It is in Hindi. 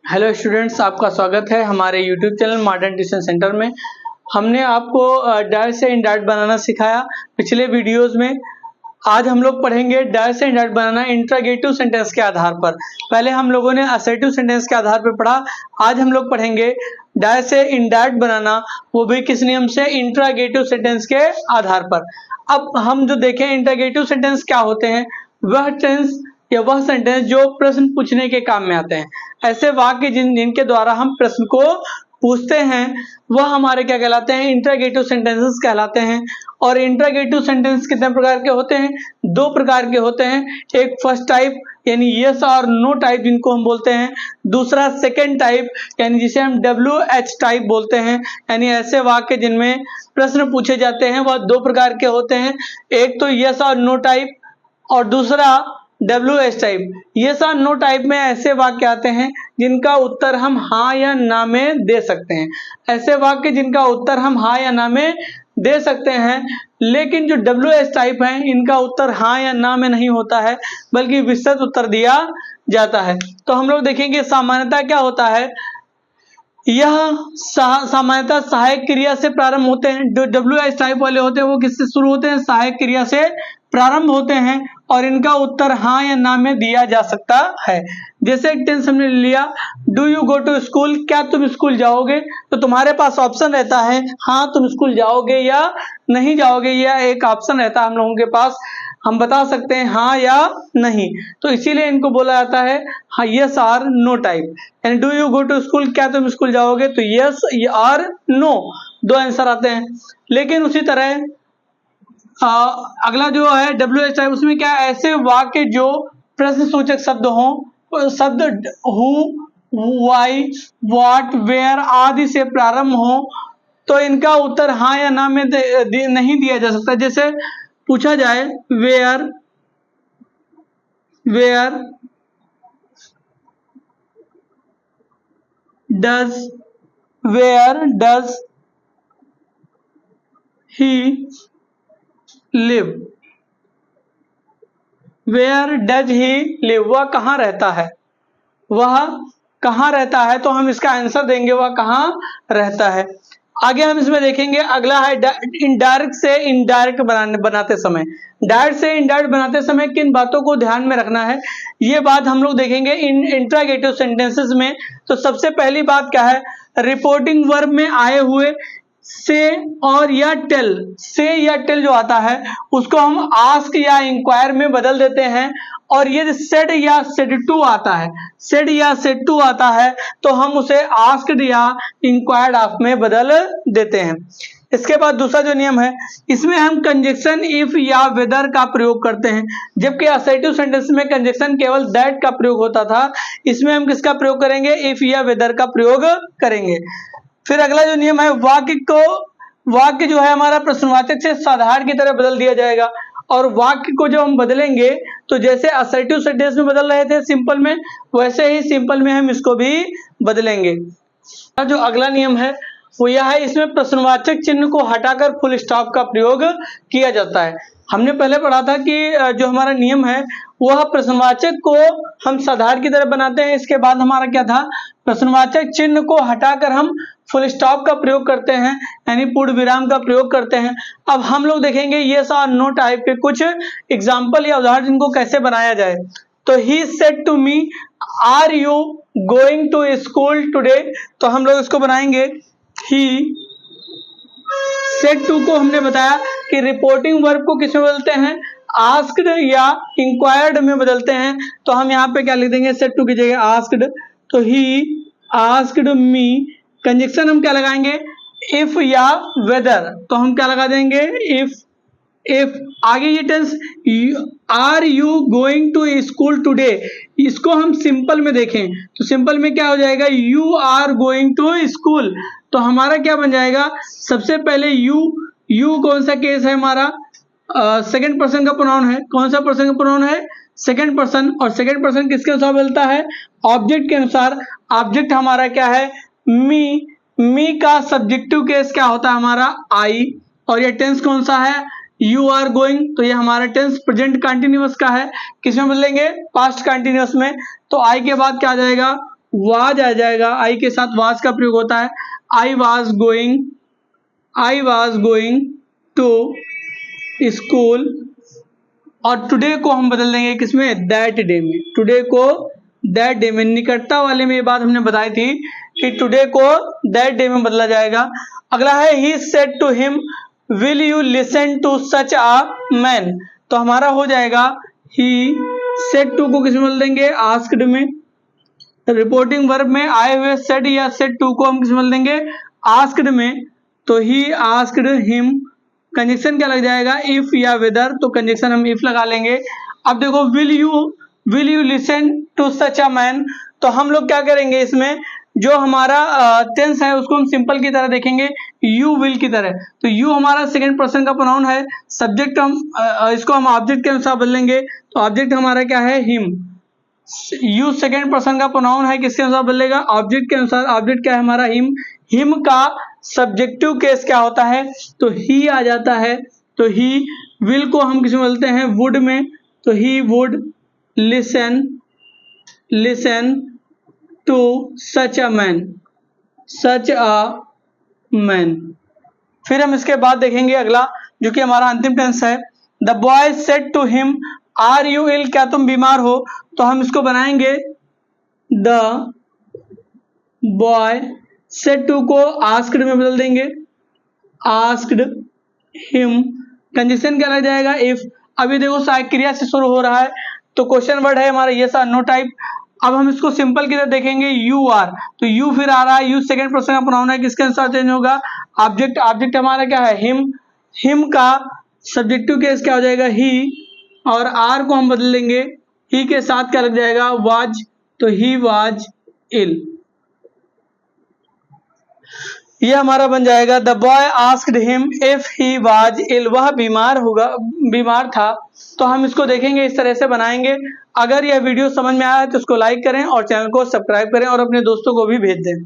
हेलो स्टूडेंट्स, आपका स्वागत है हमारे YouTube channel modern tuition centre में। हमने आपको डायरेक्ट से इनडायरेक्ट बनाना सिखाया पिछले वीडियोस में। आज हम लोग पढ़ेंगे डायरेक्ट से इनडायरेक्ट बनाना इंट्रोगेटिव सेंटेंस के आधार पर। पहले हम लोगों ने असर्टिव सेंटेंस के आधार पर पढ़ा, आज हम लोग पढ़ेंगे डायरेक्ट से इनडायरेक्ट बनाना, वो भी किस नियम से, इंट्रोगेटिव सेंटेंस के आधार पर। अब हम जो देखें इंट्रोगेटिव सेंटेंस क्या होते हैं, वह टेंस या वह सेंटेंस जो प्रश्न पूछने के काम में आते हैं। ऐसे वाक्य जिनके द्वारा हम प्रश्न को पूछते हैं वह हमारे क्या कहलाते हैं, इंट्रोगेटिव सेंटेंसेस कहलाते हैं। और इंट्रोगेटिव सेंटेंस कितने प्रकार के होते हैं? दो प्रकार के होते हैं। एक फर्स्ट टाइप यानी यस और नो टाइप जिनको हम बोलते हैं, दूसरा सेकंड टाइप यानी जिसे हम WH टाइप बोलते हैं। यानी ऐसे वाक्य जिनमें प्रश्न पूछे जाते हैं वह दो प्रकार के होते हैं, एक तो यस और नो टाइप और दूसरा WH टाइप। यस और नो टाइप में ऐसे वाक्य आते हैं जिनका उत्तर हम हाँ या ना में दे सकते हैं। ऐसे वाक्य जिनका उत्तर हम हाँ या ना में दे सकते हैं, लेकिन जो WH टाइप है इनका उत्तर हाँ या ना में नहीं होता है बल्कि विस्तृत उत्तर दिया जाता है। तो हम लोग देखेंगे सामान्यतः क्या होता है, यह सामान्यतः सहायक क्रिया से प्रारंभ होते हैं। जो WH टाइप वाले होते हैं वो किससे शुरू होते हैं? सहायक क्रिया से प्रारंभ होते हैं और इनका उत्तर हाँ या ना में दिया जा सकता है। जैसे एक टेंस हमने लिया, do you go to school, क्या तुम स्कूल जाओगे? तो तुम्हारे पास ऑप्शन रहता है हाँ तुम स्कूल जाओगे या नहीं जाओगे, यह एक ऑप्शन रहता है हम लोगों के पास, हम बता सकते हैं हाँ या नहीं। तो इसीलिए इनको बोला जाता है हाँ यस और नो टाइप। यानी do you go to school, क्या तुम स्कूल जाओगे, तो यस और नो दो आंसर आते हैं। लेकिन उसी तरह अगला जो है WH टाइप, उसमें क्या ऐसे वाक्य जो प्रश्न सूचक शब्द हों, शब्द हु, व्हाई, व्हाट, वेयर आदि से प्रारंभ हो, तो इनका उत्तर हाँ या ना में नहीं दिया जा सकता। जैसे पूछा जाए where does he live, where does he live, वह कहाँ रहता है, वह कहाँ रहता है, तो हम इसका आंसर देंगे वह कहाँ रहता है। आगे हम इसमें देखेंगे, अगला है इनडायरेक्ट से इनडायरेक्ट बनाते समय। डायरेक्ट से इनडायरेक्ट बनाते समय किन बातों को ध्यान में रखना है, ये बात हम लोग देखेंगे इन इंट्रोगेटिव सेंटेंसेस में। तो सबसे पहली बात क्या है, रिपोर्टिंग वर्ब में आए हुए से और या टेल, से या टेल जो आता है उसको हम आस्क या इंक्वायर में बदल देते हैं। और ये सेड या सेड टू आता है, सेड या सेड टू आता है तो हम उसे आस्क्ड या इंक्वायर्ड ऑफ में बदल देते हैं। इसके बाद दूसरा जो नियम है, इसमें हम कंजक्शन इफ या वेदर का प्रयोग करते हैं, जबकि असर्टिव सेंटेंस में कंजक्शन केवल दैट का प्रयोग होता था। इसमें हम किसका प्रयोग करेंगे? इफ या वेदर का प्रयोग करेंगे। फिर अगला जो नियम है, वाक्य जो है हमारा प्रश्नवाचक से साधारण की तरह बदल दिया जाएगा। और वाक्य को जो हम बदलेंगे तो जैसे असर्टिव सेंटेंस में बदल रहे थे सिंपल में, वैसे ही सिंपल में हम इसको भी बदलेंगे। जो अगला नियम है वो यह है, इसमें प्रश्नवाचक चिन्ह को हटाकर फुल स्टॉप का प्रयोग किया जाता है। हमने पहले पढ़ा था कि जो हमारा नियम है वह प्रश्नवाचक को हम साधारण की तरह बनाते हैं, इसके बाद हमारा क्या था, प्रश्नवाचक चिन्ह को हटाकर हम फुल स्टॉप का प्रयोग करते हैं यानी पूर्ण विराम का प्रयोग करते हैं। अब हम लोग देखेंगे यस और नो टाइप के कुछ एग्जाम्पल या उदाहरण जिनको कैसे बनाया जाए। तो he said to me are you going to school today, तो हम लोग इसको बनाएंगे ही सेड टू को हमने बताया कि रिपोर्टिंग वर्ब को किसमें बदलते हैं, आस्क्ड या इंक्वायर्ड में बदलते हैं। तो हम यहाँ पे क्या लिख देंगे, सेड टू की जगह आस्क्ड, तो ही आस्क्ड मी। कंजक्शन हम क्या लगाएंगे, इफ या वेदर, तो हम क्या लगा देंगे, इफ। आगे ये tense are you going to school today, इसको हम सिंपल में देखें तो सिंपल में क्या हो जाएगा, you are going to school. तो हमारा क्या बन जाएगा, सबसे पहले यू कौन सा केस है हमारा, सेकंड पर्सन का प्रोनाउन है। कौन सा पर्सन का प्रोनाउन है, सेकंड पर्सन। और सेकंड पर्सन किसके अनुसार बदलता है, ऑब्जेक्ट के अनुसार। ऑब्जेक्ट हमारा क्या है, मी का सब्जेक्टिव केस क्या होता है हमारा, आई। और ये टेंस कौन सा है, यू आर गोइंग, तो ये हमारा टेंस प्रेजेंट कंटिन्यूअस का है। किसमें बदलेंगे, पास्ट कंटिन्यूअस में। तो आई के बाद क्या आ जाएगा, वाज आ जाएगा, आई के साथ वाज का प्रयोग होता है। I was going to school, और टुडे को हम बदल देंगे किसमें, दैट डे में। टुडे को दैट डे में, निकटता वाले में ये बात हमने बताई थी कि टुडे को दैट डे में बदला जाएगा। अगला है he said to him will you listen to such a man, तो हमारा हो जाएगा ही सेड टू को किस में बदल देंगे, आस्क्ड में। रिपोर्टिंग वर्ब में आए हुए सेड या सेड टू को हम किस में बदल देंगे, आस्क्ड में। तो ही आस्क्ड हिम, कंजक्शन क्या लग जाएगा, इफ या वेदर, तो कंजक्शन हम इफ लगा लेंगे। अब देखो will you listen to such a man, तो हम लोग क्या करेंगे, इसमें जो हमारा टेंस है उसको हम सिंपल की तरह देखेंगे, यू विल की तरह। तो यू हमारा सेकंड पर्सन का प्रोनाउन है, सब्जेक्ट हम इसको हम ऑब्जेक्ट के अनुसार बदलेंगे, तो ऑब्जेक्ट हमारा क्या है, हिम। यू सेकंड पर्सन का प्रोनाउन है, किसके अनुसार बदलेगा, ऑब्जेक्ट के अनुसार। ऑब्जेक्ट क्या है हमारा, हिम। हिम का सब्जेक्टिव केस क्या होता है, तो ही आ जाता है। तो ही विल को हम किसमें बदलते हैं, वुड में, तो he would listen to such a man. फिर हम इसके बाद देखेंगे अगला, जो कि हमारा अंतिम टेंस है। The boy said to him are you ill, क्या तुम बीमार हो, तो हम इसको बनाएंगे द बॉय सेड टू को आस्क्ड में बदल देंगे, आस्क्ड हिम। कंडीशन क्या लग जाएगा, इफ। अभी देखो सहायक क्रिया से शुरू हो रहा है, तो क्वेश्चन वर्ड है हमारा यस और नो टाइप। अब हम इसको सिंपल की तरह देखेंगे, यू आर, तो यू फिर आ रहा है, यू सेकंड पर्सन का प्रोनाउन है, किसके अनुसार चेंज होगा, ऑब्जेक्ट हमारा क्या है, हिम। हिम का सब्जेक्टिव केस क्या हो जाएगा, ही, और आर को हम बदल लेंगे, ही के साथ क्या लग जाएगा, वाज, तो ही वाज इल। ये हमारा बन जाएगा the boy asked him if he was ill, वह बीमार था। तो हम इसको देखेंगे, इस तरह से बनाएंगे। अगर यह वीडियो समझ में आया है तो इसको लाइक करें और चैनल को सब्सक्राइब करें और अपने दोस्तों को भी भेज दें।